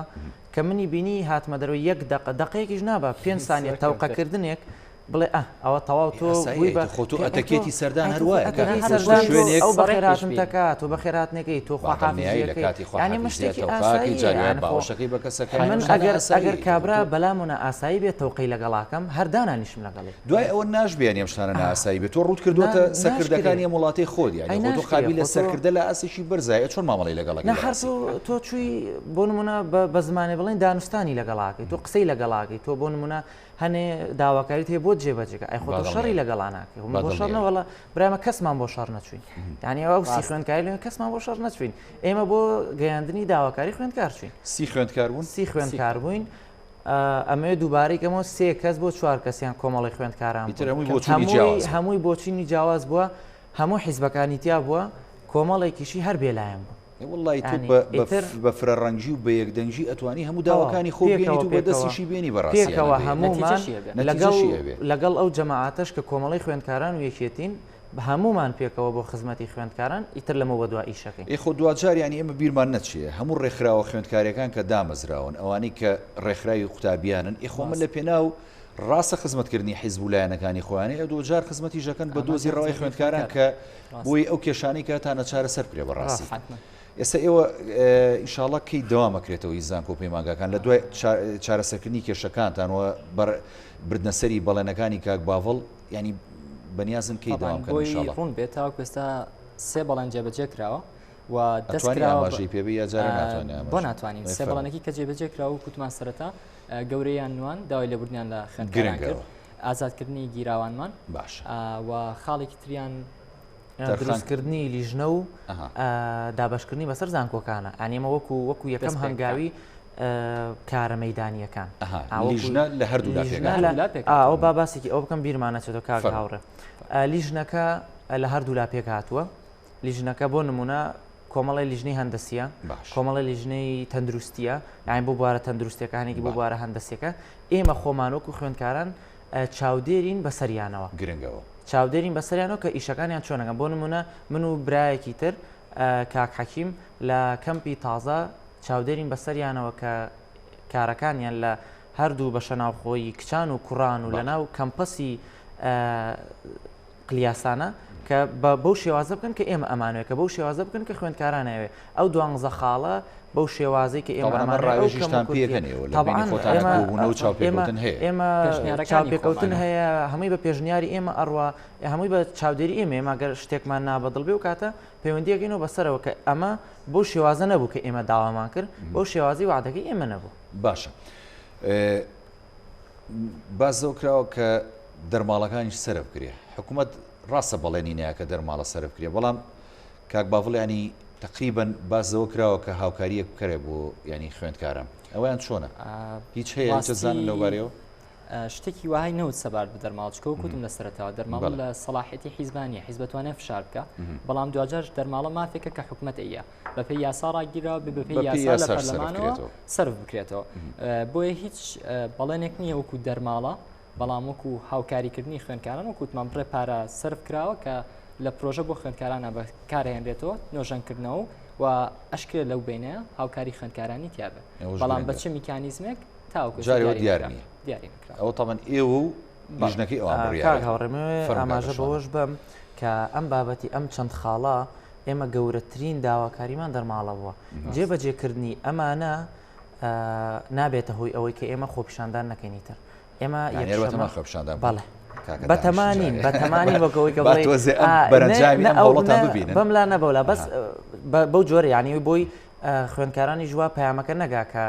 [SPEAKER 2] کە منی بینی هاتمە دەرەوەی 1 دقەیەکیش نابە 5 سانیە تەوقەکردنێک بڵێ ئەوە تەواو تۆ
[SPEAKER 1] خۆتۆ ئەتەکێتی سەردان هەروایە
[SPEAKER 2] شوێنێک ئەو بەخێراتم تەکات تۆ بەخێراتنێکەی تۆ خواحافزیەکەی مشتێکی
[SPEAKER 1] باوشەکەی بە کەسەکە
[SPEAKER 2] من ئەگەر کابرا بەلامونە ئاسایی بێت تەوقەی لەگەڵاکەم هەردانانیشم لەگەڵێ
[SPEAKER 1] دوای ئەوە ناشبیان ئەم شتانە ناسایی بێت تۆ ڕوت کردوتە سەرکردەکانی وڵاتی خۆت یعنی خۆ قابل لە سەرکردە لە ئاسیشی بەرزایە چۆن مامەڵی لەگەڵەکە
[SPEAKER 2] نەحەر تۆ چووی بۆ نمونە بە زمانێ بڵێن دانوستانی لەگەڵاکەی تۆ قسەی لەگەڵاکەی تۆ بۆ نمونە هەنێ داواکاریت هەیە بۆ جێبەجێگە ئەی خۆ شەڕی لەگەڵاناکە بۆ شەڕ نەوەڵە برامە کەسمان بۆ شەڕ نەچوین یعنی ئەو سی خوێندکاری لێ کەسمان بۆ شەڕ نەچوین ئێمە بۆ گەیاندنی داواکاری خوێندکار چوین
[SPEAKER 1] سی خوێندکار بوون
[SPEAKER 2] سی خوێندکار بووین ئەمێ دووبارەیەکەمەوە 3 کەس بۆ 4 کەسیان کۆمەڵی خوێندکاران هەمووی بۆچینی جیاواز بووە هەموو حیزبەکانی تیا بووە کۆمەڵێکیشی هەر بێلایەن بوو
[SPEAKER 1] وڵی تو بە فرەڕەنگی و بە یەکدەنگی ئەتوانی هەموو داواکانی خۆ بێنیت و بە دەستیشی بێنی بەڕاستیەوە
[SPEAKER 2] هەمومان لەگەڵ ئەو جەماعاتەش کە کۆمەڵی خوێندکاران و یەکێتین هەمومان پێکەوە بۆ خزمەتی خوێندکاران ئیتر لەمە بە دوا ئیشەکەی
[SPEAKER 1] خۆ دوجار ینی ئێمە بیرمان نەچیە هەموو ڕێکخراوە خوێندکارەکان کە دامەزراون ئەوانەی کە ڕێکخراوی قوتابیانن ئیخۆمە لە پێناو ڕاستە خزمەتکردنی حیزب و لایەنەکانی خۆیانە ئەو دوجار خزمەتی ژەکەن بە دۆزی ڕەوای خوێندکاران کە بۆی ئەو کێشانەی کە تانە چارەسەر بکرێ بەڕاستی ئێستا ئێوە ئینشاڵڵا کەی دەوامەکرێتەوە زانکۆ پەیمانگاکان لە دوای چارەسەرکردنی کێشەکانتانەوە بردنەسەری بەڵێنەکانی کاک باڤڵ ینی بەنیازن کەی دەوامکەن ئینشاڵڵا
[SPEAKER 3] ڕوون بێتەوە ئێستا 3 بەڵێن جێبەجێ کراوە و
[SPEAKER 1] دەستکراوەژی پێبێ یا جارە ناتوانێت
[SPEAKER 3] بۆ ناتوانین 3 بەڵێنێکی کە جێبەجێ کراوە و کوتمان سەرەتا گەورەیان نوان داوای لێبوردنیان لە خوێندکاران کرد ئازادکردنی گیراوانمان
[SPEAKER 1] باش
[SPEAKER 3] و خاڵێکی تریان
[SPEAKER 2] دروستکردنی لیژنە و دابشکردنی بەسەر زانکۆکانە ئەنیمە وەکو یەکەم هەنگاوی کارە مەیدانیەکان
[SPEAKER 1] لیژنە لە هەردوو
[SPEAKER 2] ئەو باباسێکی ئەو بکەم بیرمانەچێتەوە کاک هاوڕێ لیژنەکە لە هەردوو لا پێک هاتووە لیژنەکە بۆ نمونە کۆمەڵی لیژنەی هەندەسیە کۆمەڵی لیژنەی تەندروستیە یان بۆ بوارە تەندروستەکانێکی بۆ بوارە هەندەسیەکە ئێمە خۆمانۆکو خوێندکاران چاودێرین بەسەریانەوە
[SPEAKER 1] گرنگەوە
[SPEAKER 2] چاودێرین بەسەریانەوە کە ئیشەکانیان چۆنەکەن بۆ نمونە من و برایەکی تر کاک حەکیم لە کەمپی تازە چاودێرین بەسەریانەوە کە کارەکانیان لە هەردوو بەشە ناوخۆی کچان و کوڕان و لە ناو کەمپەسی قلیاسانە کە بەو شێوازە بکەن کە ئێمە ئەمانوێت کە بەو شێوازە بکەن کە خوێندکارانەوێ ئەو 12 خاڵە بەو شێوازەی کە ئێمە
[SPEAKER 1] ڕاوێژیشتان پێکەنەوە
[SPEAKER 2] ئێمە چاوپێکەوتن هەیە هەمووی بە پێشنیاری ئێمە ئەڕوا هەمووی بە چاودێری ئێمە ئێمەگەر شتێکمان نابەدڵ بێ و کاتە پەیوەندیەکەینەوە بەسەرەوە کە ئەمە بۆ شێوازە نەبوو کە ئێمە داوامان کرد بۆ شێوازی وعدەکەی ئێمە نەبوو
[SPEAKER 1] باشە بازەوە کراوە کە دەرماڵەکانیش سەرف کرێ حکوومەت ڕاستە بەڵێنی نەیە کە دەرماڵە سەرف کرێ بەڵام کاک باڤڵ ینی تقریبا بازەوە کراوە کە هاوکاریەک بکرێ بۆ ینی خوێندکارم ئەویان چۆنە هیچ هەیە زانن لەوبارەوە
[SPEAKER 3] شتێکی وای نەوت سەبار بە دەرماڵچکە و کوتم لە سەرەتاوە دەرماڵ لە سەلاحەتی حیزبانیە حیزبەتوانێت فشار بکە بەڵام دوجار دەرماڵە مافێکە کە حکوومەت ئەیە بەپێی یاسا ڕاگیرەوە بەپێی یاسا لە پەرلەمانەوە سەرف بکرێتەوە بۆیە هیچ بەڵێنێک نییە وەکو دەرماڵە بەڵام وەکو هاوکاریکردنی خوێندکاران و کووتمان بڕێ پارە سرف کراوە کە لە پرۆژە بۆ خوێندکارانە بەکارهێنرێتەوە نۆژەنکردنەوە و ئەشکرێت لەو بینەیە هاوکاری خوێندکارانی تیاابێت بەڵام بە چه میکانیزمێک تاوکو
[SPEAKER 1] دیاری ئەوە تاەن ئێوە و لیژنەکەی
[SPEAKER 2] هاوڕێمەوە ئاماژە بەوەش بم کە ئەم بابەتی ئەم چەند خاڵە ئێمە گەورەترین داواکاریمان دەرماڵە بووە جێبەجێکردنی ئەمانە نابێتە هۆی ئەوەی کە ئێمە خۆپیشاندان نەکەینیتر ئێمە
[SPEAKER 1] خۆپشاندان
[SPEAKER 2] بەڵێ بەتەمانین وەکەوەی کە بەم لا نەبوولا بەس بەو جۆرە یعنی بۆی خوێندکارانی ژوا پەیامەکە نەگا کە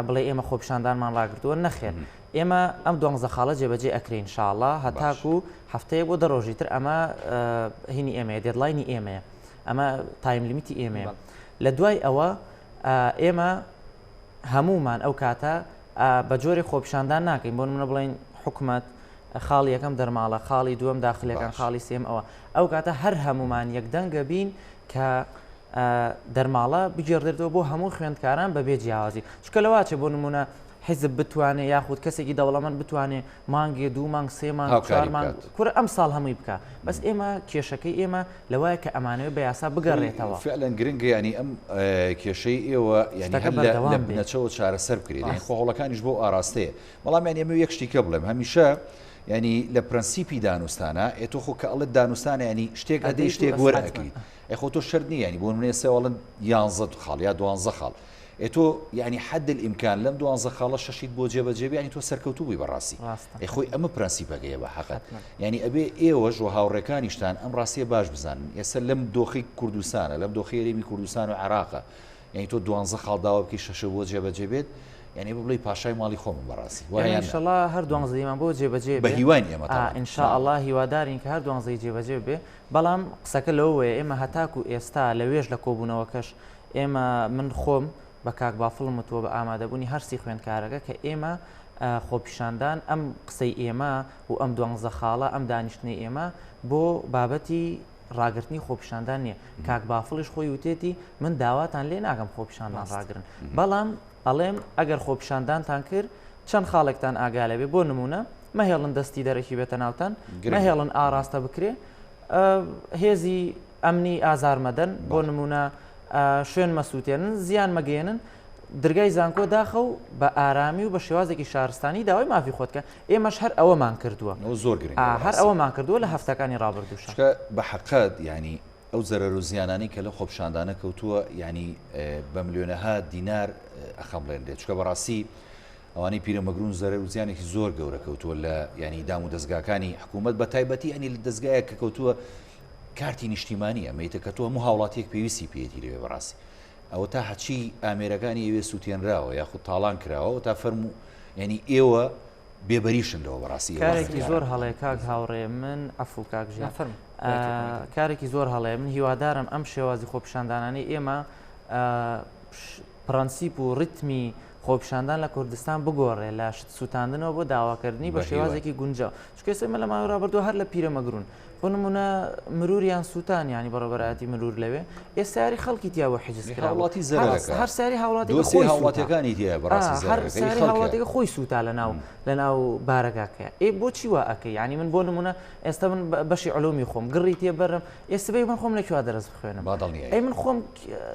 [SPEAKER 2] بڵێ ئێمە خۆپشاندانمان ڕاگرتووە نەخێن ئێمە ئەم 12 خاڵە جێبەجێ ئەکرین انشاءالله هەتاکو هەفتەیە بۆ دەڕۆژیتر ئەمە هینی ئێمەیە دێدلاینی ئێمەیە ئەمە تایم لیمیتی ئێمەیە لە دوای ئەوە ئێمە هەمومان ئەو کاتە بە جۆری خۆپیشاندان ناکەین بۆ نمونە بڵین حکومەت خاڵی یەکەم دەرماڵە خاڵی دووەم داخلەکان خاڵی سێم ئەوە ئەو کاتە هەر هەمومان یەکدەنگە بین کە دەرماڵە بگێڕێتەوە بۆ هەموو خوێندکاران بەبێ جیاوازی چکە لەواچێ بۆ نمونە حیزب بتوانێت یاخود کەسێکی دەوڵەمەند بتوانێت مانگێ 2 مانگ 3 مانگ 4 مانگ کورە ئەم ساڵ هەمووی بکە بەس ئێمە کێشەکەی ئێمە لەوایە کە ئەمانەوە بە یاسا بگەڕێتەوە
[SPEAKER 1] فعلا گرنگە ینی ئەم کێشەی ئێوە ینی لە بنەچەوە چارەسەر بکرێت خۆڵەکانیش بۆ ئاراستەیە بەڵام یان ئێمە یەک شتیکە بڵێم هەمیشە ینی لە پرەنسیپی دانوستانە ئێتۆ خۆ کە ئەڵت دانوستانە ینی شتێک ئەدەی شتێک وەرئەکەیت ئەخۆ تۆ شەرت نییە ینی بۆ نمونێ سێوەڵن 11 خاڵ یا 12 خاڵ ئێتۆ ینی حد الئیمکان لەم 12 خاڵە شەشیت بۆ جێبەجێ ینی تۆ سەرکەوتوو بووی بەڕاستی خۆی ئەمە پرەنسیپەکەیە بە حەقەت ینی ئەبێ ئێوەش و هاوڕێکانیشتان ئەم ڕاستیە باش بزانن ئێستا لەم دۆخی کوردستانە لەم دۆخی هەرێمی کوردستان و عێراقە ینی تۆ 12 خاڵ داوا بکەی شەشە بۆ جێبەجێ بێت یعنی بڵێ پاشای ماڵی خۆم بەڕاستی
[SPEAKER 2] ئینشاءالله هەر 12مان بۆ جێبەجێ
[SPEAKER 1] بە هیوان ئێمە
[SPEAKER 2] ئینشاءالله هیوادارین کە هەر 12 جێبەجێ بێ بەڵام قسەکە لەوەیە ئێمە هەتاکو ئێستا لەوێژ لە کۆبوونەوەکەش ئێمە من خۆم بە کاک بافڵمتووە بە ئامادەبوونی هەرسی خوێندکارەکە کە ئێمە خۆپیشاندان ئەم قسەی ئێمە و ئەم 12 خاڵە ئەم دانیشتنی ئێمە بۆ بابەتی ڕاگررتنی خۆپیشاندان نییە کاک بافڵش خۆی وتێتی من داواتان لێ ناگەم خۆپیشاندان ڕاگرن بەڵام ئەڵێم ئەگەر خۆپیشاندانتان کرد چەند خاڵێکتان ئاگالە بێ بۆ نمونە مەهێڵن دەستی دەرەکی بێتە ناوتان مەهێڵن ئاراستە بکرێ هێزی ئەمنی ئازارمەدەن بۆ نمونە شوێن مەسووتێنن زیان مەگەێنن دەرگای زانکۆ داخە و بە ئارامی و بە شێوازێکی شارستانی داوای مافی خۆتکە ئێمەش هەر ئەوەمان کردووە
[SPEAKER 1] زۆر
[SPEAKER 2] هەر ئەوەمان کردووە لە هەفتەکانی ڕابردووش
[SPEAKER 1] بە حەقەت ینی ئەو زەرەر و زیانانی کە لە خۆپیشاندانە کەوتووە ینی بە ملیۆنەها دینار ئەخەمڵێن دێت چکە بەڕاستی ئەوانەی پیرەمەگرون زەرەر و زیانێکی زۆر گەورە کەوتووە لە ینی دام و دەستگاکانی حکوومەت بە تایبەتی ئەنی لە دەستگایە کە کەوتووە کارتی نیشتیمانی ئەمەیتە کە تۆ هەموو هاوڵاتیەک پێویستی پێێتی لێ بەڕاستی ئەوە تا هەچی ئامێرەکانی ئێوێ سووتێنراوە یاخود تاڵان کراوە تا فەرموو ینی ئێوە بێبەریشنەوە بەڕاستی
[SPEAKER 2] کارێکی زۆر هەڵەیە کاک هاوڕێ من ئەفو کاک کارێکی زۆر هەڵەیە من هیوادارم ئەم شێوازی خۆپیشاندانانی ئێمە پرەنسیپ و ڕیتمی خۆپیشاندان لە کوردستان بگۆڕێ لە سووتاندنەوە بۆ داواکردنی بە شێوازێکی گونجاو چکەسە مە لە ماوەی ڕابردووە هەر لە پیرەمەگرون بۆ نمونە مروریان سووتان ینی بەڕێبەرایەتی مرور لەوێ ئێستا یاری خەڵکی تیا بۆ حیجز
[SPEAKER 1] هاوڵاتی زەرەکە
[SPEAKER 2] هەر ساری
[SPEAKER 1] هاوڵاتیەکانی تیا بەڕاستی
[SPEAKER 2] هەر ساری هاوڵاتێکە خۆی سووتا لەناو بارەکەکەیە بۆ چی وا ئەەکەی ینی من بۆ نمونە ئێستا من بەشی علومی خۆم گڕی تێ بەرم ئێستا بێ من خۆم لەکووا دەرس بخوێنم ئەی من خۆم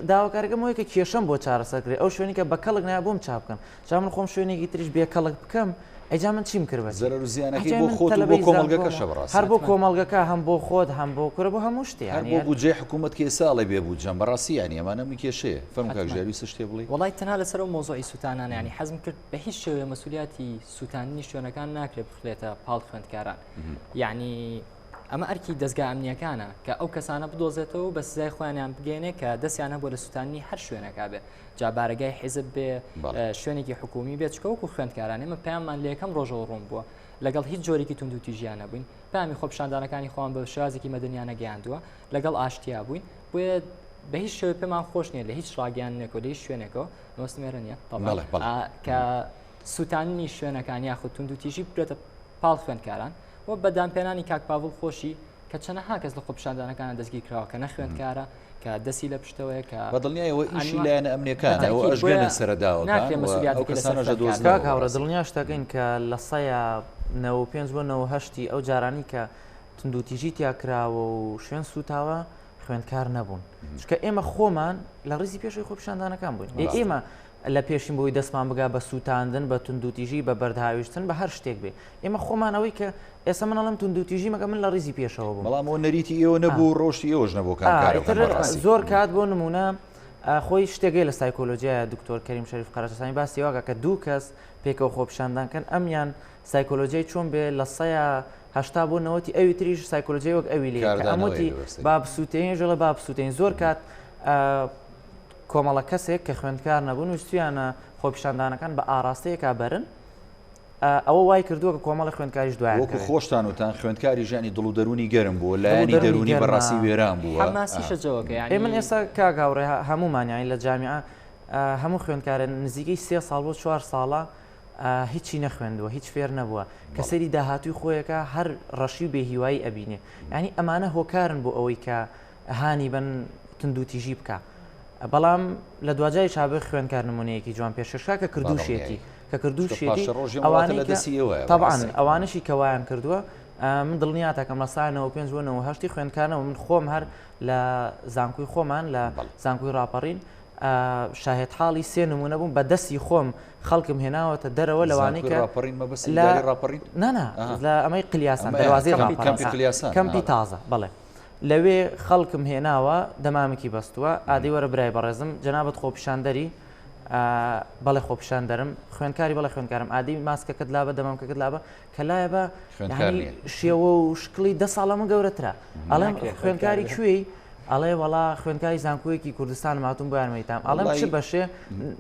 [SPEAKER 2] داواکارەکەم وەیە کە کێشەم بۆ چارەسەرکرێ ئەو شوێنی کە بە کەڵک نایە بۆم چاپ بکەم جا من خۆم شوێنێکی تریش بێ کەڵک بکەم ئەیجا من چیم کرد بە
[SPEAKER 1] زەرەر و زیانەکەی بۆ خۆت بۆ کۆمەڵگەکەشە بەڕاستی
[SPEAKER 2] هەر بۆ کۆمەڵگەکە هەم بۆ خۆت هەم بۆ کورە بۆ هەموو شتێ
[SPEAKER 1] بۆ بودجێ حکوومەت کێ ساڵی بێ بودجەم بەڕاستی ینی ئەمانە کێشەیە فەرم کاکژێری شتێ بڵێ
[SPEAKER 3] وڵای تەنها لەسەر و مۆزۆی سووتانان ینی حەزم کرد بە هیچ شێوەیە مەسئولیاتی سووتانی شوێنەکان ناکرێت بخلێتە پاڵ خوێندکاران یعنی ئەمە ئەرکی دەستگا ئەمنیەکانە کە ئەو کەسانە بدۆزێتەوە بە سزای خۆیانیان بگەێنێ کە دەستیانە بۆ لە سووتانی هەر شوێنەکە بێ جا بارگای حیزب بێ شوێنێکی حکومی بێت چکەوەکو خوێندکاران ئێمە پێیانمان لە یەکەم ڕۆژەوە ڕوون بووە لەگەڵ هیچ جۆرێکی تونند و تیژیانە بووین پامی خۆپیشاندانەکانی خۆیان بە شێوازێکی مەدەنیانە گەیاندووە لەگەڵ ئاشتیا بووین بۆیە بە هیچ شێوە پێمان خۆش نییە لە هیچ ڕاگەیانێکەوە لە هیچ شوێنێکەوە نوەستمێرە نییە کە سووتانی شوێنەکان یاخود تونند و تیژی بێتە پاڵ خوێندکاران و بەدامپێنانی کاک پاڤڵ خۆشی کە چەنەها کەس لە خۆپیشاندانەکانە دەستگیر کراوە کە نەخوێندکارە کە دەستی لە پشتەوەیە کە
[SPEAKER 1] بەدڵنیایەوە ئیشی لایەنە ئەمنیەکانە ئەوە ئەژگەنە سەرەداوە
[SPEAKER 2] کاک هاوڕە دڵنیا شتەکەین کە لە سەیە 95 بۆ 98 ئەو جارانی کە تونند و تیژی تیا کراوە و شوێن سوتاوە خوێندکار نەبوون چکە ئێمە خۆمان لە ڕیزی پێشەوەی خۆپیشاندانەکان بووین ئێمە لە پێشین بۆی دەستمان بگا بە سووتاندن بە تونند و تیژی بە بەرداویشتن بە هەر شتێک بێ ئێمە خۆمانەوەی کە ئێستا منەڵم تونند و تیژی مەگە من لە ڕیزی پێشەوە بوو
[SPEAKER 1] بەڵام ئەو نەریتی ئێوە نەبوو ڕۆشتی ئێوەش نەبوو کار
[SPEAKER 2] زۆر کات بۆ نمونە خۆی شتێگەی لە سایکۆلۆژیایە دکتۆر کەریم شەریف قەرەشەسانی باسی واگە کە دوو کەس پێکەوە خۆپیشاندانکەن ئەمیان سایکۆلۆژیای چۆن بێ لە 180 بۆ 90 ئەوی تریش سایکۆلۆژی وەک ئەوی لێ ئەموتی با بسووتێن ژەڵە با بسووتێن زۆر کات کۆمەڵە کەسێک کە خوێندکار نەبوون وستویانە خۆپیشاندانەکان بە ئاراستەیەکا بەرن ئەوە وای کردووە کە کۆمەڵی خوێندکاریش دوای
[SPEAKER 1] وەکو خۆشتان وتان خوێندکاری ژیانی دڵ و دەرونی گەرم بووە لایەنی دەرونی بەڕاستی وێران بووە
[SPEAKER 3] حماسیشەجەوەکە
[SPEAKER 2] من ئێستا کاگاوڕێ هەمومانیانی لە جامیعە هەموو خوێندکارە نزیکەی 3 ساڵ بۆ 4 ساڵە هیچی نەخوێندووە هیچ فێر نەبووە کە سەری داهاتوی خۆیەکە هەر ڕەشی و بێهیوایی ئەبینێ ینی ئەمانە هۆکارن بۆ ئەوەی کە هانی بن تندوتیژی بکە بەڵام لە دوجای چابێ خوێندکار نمونەیەکی جوان پێشکا کە کردوشێتی کە کردوشێتی طبعاً ئەوانشی کەوایان کردووە من دڵنیاتەکەم لە ساینەوە 5 خوێندکارنەوە من خۆم هەر لە زانکۆی خۆمان لە زانکۆی ڕاپەڕین شاهێت حاڵی 3 نمونە بووم بە دەستی خۆم خەڵکم هێناوەتە دەرەوە لەوانەی کە لە ئەمەی قلیاسان دەوازی کەمپی تازە بڵێ لەوێ خەڵکم هێناوە دەمامێکی بەستووە ئادی وەرە برای بەڕێزم جەنابەت خۆپیشاندەری بەڵێ خۆپیشاندەرم خوێندکاری بەڵێ خوێندکارم ئادی ماسکەکەت لابە دەمامکەکەت لابە کە لایە بە شێوە و شکلی 10 ساڵەمە گەورەترە ئەڵێم خوێندکاری کوێی ئەڵێ وڵا خوێندکاری زانکۆیەکی کوردستان ماتون بۆ یارمەتام ئەڵێم چ بەشێ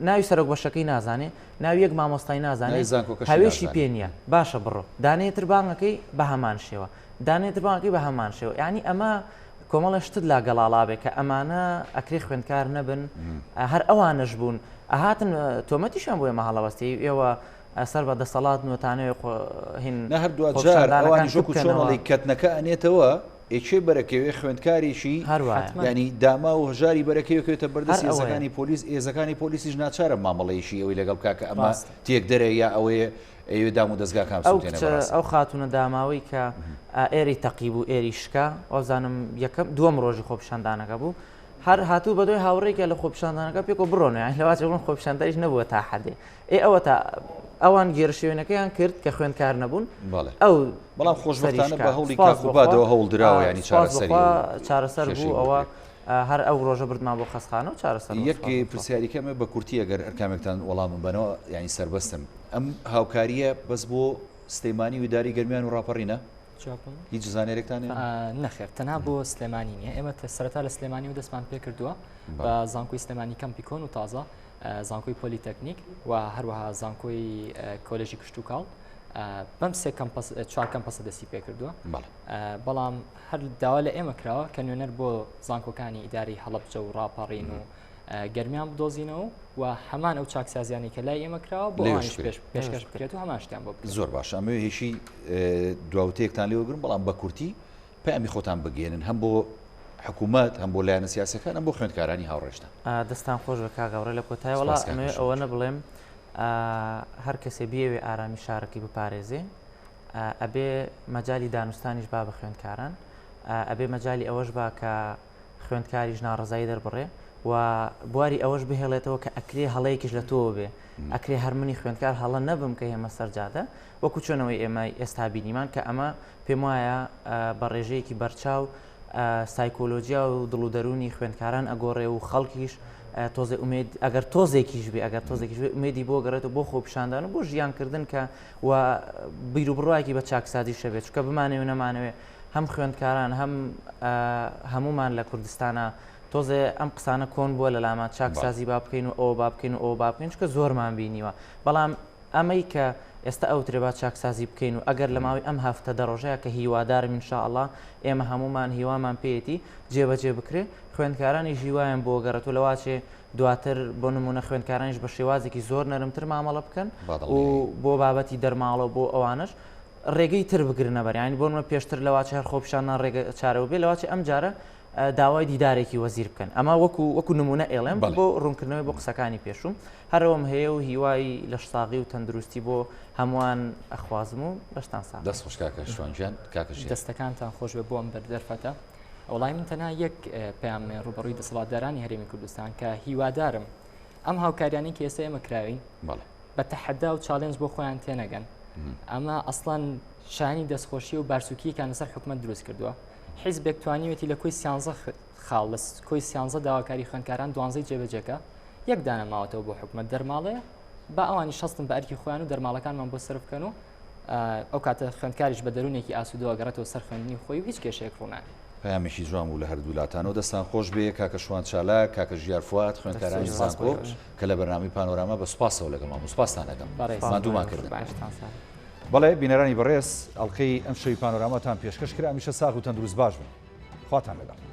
[SPEAKER 2] ناوی سەرۆک بەشەکەی نازانێ ناوی یەک مامۆستای نازانێت هەوێشی پێ نییە باشە بڕۆ دانێتر بانگەکەی بە هەمان شێوە دانێتر بانگەکەی بە هەمان شێوە یعنی ئەمە کۆمەڵە شتت لا گەڵاڵابێ کە ئەمانە ئەکرێ خوێندکار نەبن هەر ئەوانش بوون ئاهاتن تۆمەتیشان بۆ ئێمە هەڵەوەستی ئێوە سەر بە دەسەڵات نوێتانەوە هین
[SPEAKER 1] هەردووەجارەوانی ژۆکو چۆنەڵی کەتنەکە ئەنێتەوە ئێکێ بەرەکەوێ خوێندکاریشی
[SPEAKER 2] هەروە
[SPEAKER 1] ینی داما و هەژاری بەرەکەوێتە بەردەست ئێزەکانی پۆلیس ئێزەکانی پۆلیسیش ناچارە مامەڵەیشی ئەوەی لەگەڵ کاکە ئەمە تێک دەرە یا ئەوەیە ئەوێ دام و دەستگاکان
[SPEAKER 2] ئەو خاتونە داماوەی کە ئێری تەقیب و ئێری شکا ئەوزانم یەکەم دووەم ڕۆژی خۆپیشاندانەکە بوو هەر هاتوو بە دوای هاوڕێکە لە خۆپیشاندانەکە پێکۆ بڕۆنە یان لەواجە بڵن خۆپیشانداریش نەبووە تا حەدێ ئەوە تا ئەوان گێرە شوێنەکەیان کرد کە خوێندکار نەبوون ئەو
[SPEAKER 1] بەڵام خۆشبەختانە بە هەوڵی کاکوبادەوە هەوڵدراوە ینی
[SPEAKER 2] چارەسەر بوو ئەوە هەر ئەو ڕۆژە بردمان بۆ خەسخانە و چارەسەر
[SPEAKER 1] یەکی پرسیاریکەمە بە کورتی ئەگەر ئەرکامێکتان وەڵامم بنەوە ینی سربەستم ئەم هاوکاریە بەس بۆ سلەیمانی ویداری گەرمیان و ڕاپەڕینە هیچ زانێرێکتان
[SPEAKER 3] نەخێر تەنها بۆ سلێمانی نییە ئێمە سەرەتا لە سلێمانی و دەستمان پێ کردووە بە زانکۆی سلێمانی کەمپی کۆن و تازە زانکۆی پۆلیتەکنیک و هەروەها زانکۆی کۆلێژی کشت و کاڵ بەم 4 کەمپەسە دەستی پێ کردووە بەڵام هەر داوا لە ئێمە کراوە کە نوێنەر بۆ زانکۆکانی ئیداری هەڵەبجە و ڕاپەڕین و گەرمیان بدۆزینەوە و هەمان ئەو چاکسازیانی کە لای ئێمە کراوە بۆ پێشکەش بکرێت و هەمان شتیان بۆ
[SPEAKER 1] زۆر باشە ئەمە هێشی دواوتەیەکتان لێوەگرن بەڵام بە کورتی پەیامی خۆتان بگێنن هەم بۆ حکوومەت هەم بۆ لایەنە سیاسەکان هەم بۆ خوێندکارانی هاوڕێشتان
[SPEAKER 2] دەستان خۆش بە کاگەڕێ لە کۆتای وڵا ئەوە نەبڵێم هەر کەسێ بێوێ ئارامی شارەکەی بپارێزێ ئەبێ مەجای دانوستانیش با بە خوێندکاران ئەبێ مەجای ئەوەش با کە خوێندکاریش ناڕزایی دەربڕێ و بواری ئەوەش بهێڵێتەوە کە ئەکرێ هەڵەیەکیش لە تۆ بێ ئەکرێ هەرمنی خوێندکار هەڵە نەبم کە ئێمە سەرجادە وەکو چۆنەوەی ئێمە ئێستا بینیمان کە ئەمە پێم وایە بە ڕێژەیەکی بەرچاو سایکۆلۆژیا و دڵ و دەرونی خوێندکاران ئەگۆڕێ و خەڵکیش تۆزێ ئومێد ئەگەر تۆزێکیش بێ ئەگەر تۆزێکیش بێ ئومێدی بۆ گەڕێتەوە بۆ خۆپیشاندان و بۆ ژیانکردن کە و بیر و بڕواکی بە چاکسازی شەبێت چکە بمانەوێ نەمانەوێ هەم خوێندکاران هەم هەمومان لە کوردستانە تۆزێ ئەم قسانە کۆن بووە لە لاما چاکسازی با بکەین و ئەوە با بکەین و ئەوە با بکەین چکە زۆرمان بینیوە بەڵام ئەمەی کە ئێستا ئەو ترێبات چاکسازی بکەین و ئەگەر لە ماوەی ئەم هەفتە دەڕۆژەیە کە هیوادارم ئینشاءالله ئێمە هەمومان هیوامان پێیەتی جێبەجێ بکرێ خوێندکارانی ژیوایان بۆ گەڕێتەوە لەواچێ دواتر بۆ نمونە خوێندکارانیش بە شێوازێکی زۆر نەرمتر مامەڵە بکەن و بۆ بابەتی دەرماڵە بۆ ئەوانش ڕێگەی تر بگرنە بەریانی بۆ منە پێشتر لەواچە هەر خۆپیشاندان ڕێگە چارەوە بێ لەواچێ ئەم جارە داوای دیدارێکی وەزیر بکەن ئەمە وەکو نمونە ئێڵێم بۆ ڕوونکردنەوەی بۆ قسەکانی پێشوم هەرەوەم هەیە و هیوای لە شتاغی و تەندروستی بۆ هەمووان ئەخوازم و بەشتان سا
[SPEAKER 1] دەست خۆش کاکە شوانجیان کاکەش
[SPEAKER 3] دەستەکانتان خۆش بێ بۆ ئەم بەردەرفەتە وڵای من تەنها یەک پێیان ڕوبەڕووی دەسەڵاتدارانی هەرێمی کوردستان کە هیوادارم ئەم هاوکاریانی کە ئێستا ئێمە کراوین بە تەحەدا و چالێنج بۆ خۆیان تێنەگەن ئەمە ئەسڵان شانی دەستخۆشی و بارسووکیەکان لەسەر حکومەت دروست کردووە حیزبێک توانیوێتی لە کۆی سیانزە خاڵ لە کۆی سیانزە داواکاری خوێندکاران دوانزەی جێبەجێکە یەک دانەماوەتەوە بۆ حکومەت دەرماڵەیە با ئەوانی شەستن بە ئەرکی خۆیان و دەرماڵەکانمان بۆ سرف بکەن و ئەو کاتە خوێندکاریش بە دەرونێکی ئاسوودەوە گەڕێتەوە سەر خوێندنی خۆی و هیچ کێشەیەک ڕوونان
[SPEAKER 1] پەیامێکی جوان بوو لە هەردوو وڵاتانەوە دەستان خۆش بێ کاکە شوان چالاک کاکە ژیار فواد خوێندکارانی زانکۆ کە لە بەرنامەی پانۆراما بە سوپاسەوە لەگەڵ مام سوپاسان دەکەم مادوومان کردن بەڵێ بینەرانی بەڕێز ئەڵلقەی ئەم شەوی پانۆراماتان پێشکەش کرا، هەمیشە ساغ و تەندروست باش بن. خواتان لەگەڵ.